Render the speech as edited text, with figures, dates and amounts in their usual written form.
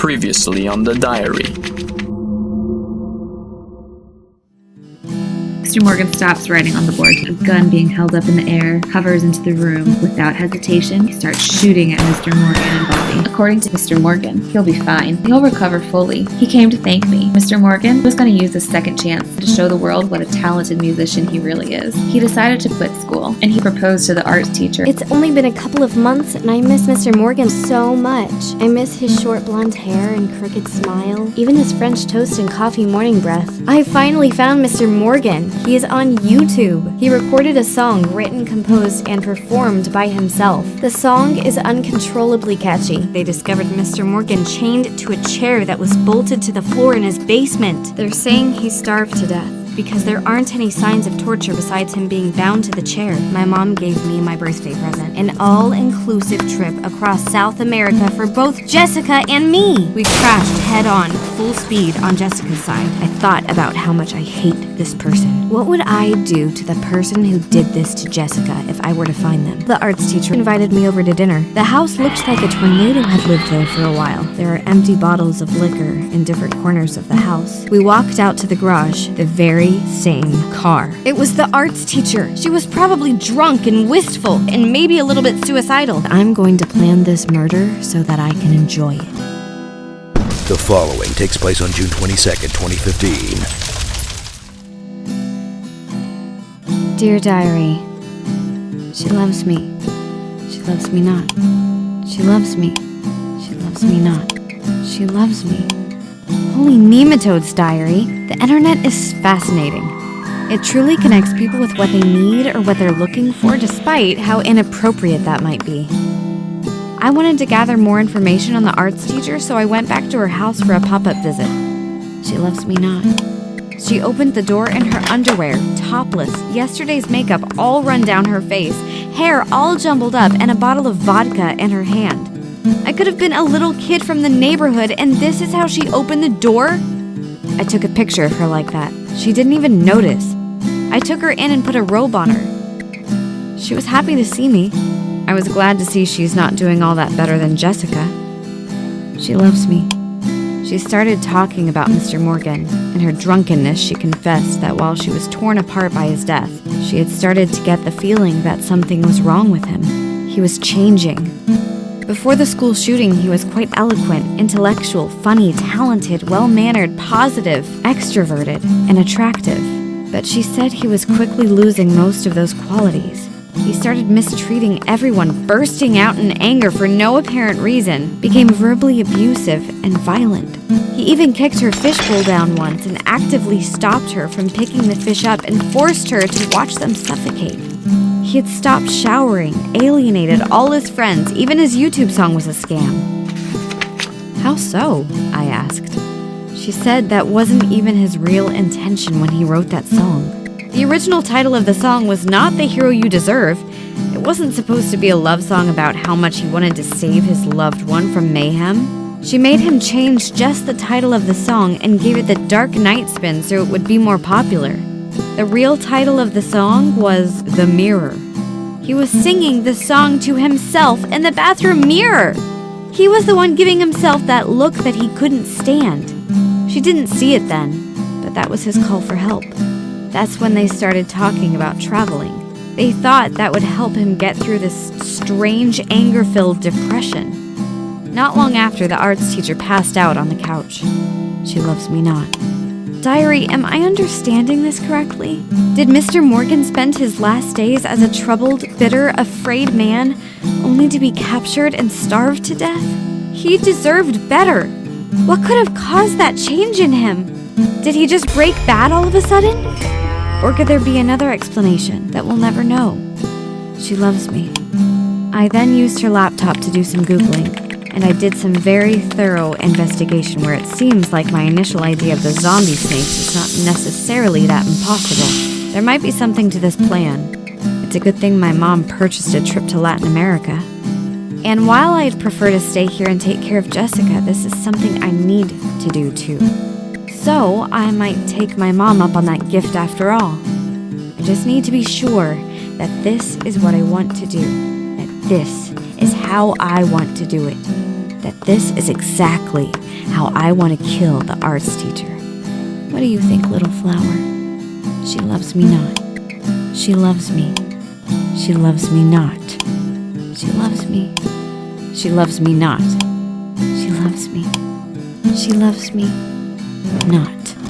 Previously on the diary. Mr. Morgan stops writing on the board. A gun being held up in the air hovers into the room. Without hesitation, he starts shooting at Mr. Morgan and Bobby. According to Mr. Morgan, he'll be fine. He'll recover fully. He came to thank me. Mr. Morgan was going to use this second chance to show the world what a talented musician he really is. He decided to quit school, and he proposed to the arts teacher. It's only been a couple of months, and I miss Mr. Morgan so much. I miss his short blonde hair and crooked smile, even his French toast and coffee morning breath. I finally found Mr. Morgan. He is on YouTube. He recorded a song written, composed, and performed by himself. The song is uncontrollably catchy. They discovered Mr. Morgan chained to a chair that was bolted to the floor in his basement. They're saying he starved to death because there aren't any signs of torture besides him being bound to the chair. My mom gave me my birthday present, an all-inclusive trip across South America for both Jessica and me. We crashed head-on, full speed on Jessica's side. I thought about how much I hate this person. What would I do to the person who did this to Jessica if I were to find them? The arts teacher invited me over to dinner. The house looked like a tornado had lived there for a while. There are empty bottles of liquor in different corners of the house. We walked out to the garage, the very same car. It was the arts teacher. She was probably drunk and wistful and maybe a little bit suicidal. I'm going to plan this murder so that I can enjoy it. The following takes place on June 22nd, 2015. Dear Diary, she loves me. She loves me not. She loves me. She loves me not. She loves me. Holy nematodes, Diary. The internet is fascinating. It truly connects people with what they need or what they're looking for, despite how inappropriate that might be. I wanted to gather more information on the arts teacher, so I went back to her house for a pop-up visit. She loves me not. She opened the door in her underwear, topless, yesterday's makeup all run down her face, hair all jumbled up, and a bottle of vodka in her hand. I could have been a little kid from the neighborhood, and this is how she opened the door? I took a picture of her like that. She didn't even notice. I took her in and put a robe on her. She was happy to see me. I was glad to see she's not doing all that better than Jessica. She loves me. She started talking about Mr. Morgan. In her drunkenness, she confessed that while she was torn apart by his death, she had started to get the feeling that something was wrong with him. He was changing. Before the school shooting, he was quite eloquent, intellectual, funny, talented, well-mannered, positive, extroverted, and attractive. But she said he was quickly losing most of those qualities. He started mistreating everyone, bursting out in anger for no apparent reason, became verbally abusive and violent. He even kicked her fishbowl down once and actively stopped her from picking the fish up and forced her to watch them suffocate. He had stopped showering, alienated all his friends, even his YouTube song was a scam. How so? I asked. She said that wasn't even his real intention when he wrote that song. The original title of the song was not The Hero You Deserve. It wasn't supposed to be a love song about how much he wanted to save his loved one from mayhem. She made him change just the title of the song and gave it the Dark Knight spin so it would be more popular. The real title of the song was The Mirror. He was singing the song to himself in the bathroom mirror. He was the one giving himself that look that he couldn't stand. She didn't see it then, but that was his call for help. That's when they started talking about traveling. They thought that would help him get through this strange, anger-filled depression. Not long after, the arts teacher passed out on the couch. She loves me not. Diary, am I understanding this correctly? Did Mr. Morgan spend his last days as a troubled, bitter, afraid man, only to be captured and starved to death? He deserved better. What could have caused that change in him? Did he just break bad all of a sudden? Or could there be another explanation that we'll never know? She loves me. I then used her laptop to do some Googling, and I did some very thorough investigation where it seems like my initial idea of the zombie snakes is not necessarily that impossible. There might be something to this plan. It's a good thing my mom purchased a trip to Latin America. And while I'd prefer to stay here and take care of Jessica, this is something I need to do too. So I might take my mom up on that gift after all. I just need to be sure that this is what I want to do, that this is how I want to do it. that this is exactly how I want to kill the arts teacher. What do you think, little flower? She loves me not. She loves me. She loves me not. She loves me. She loves me not. She loves me. She loves me not.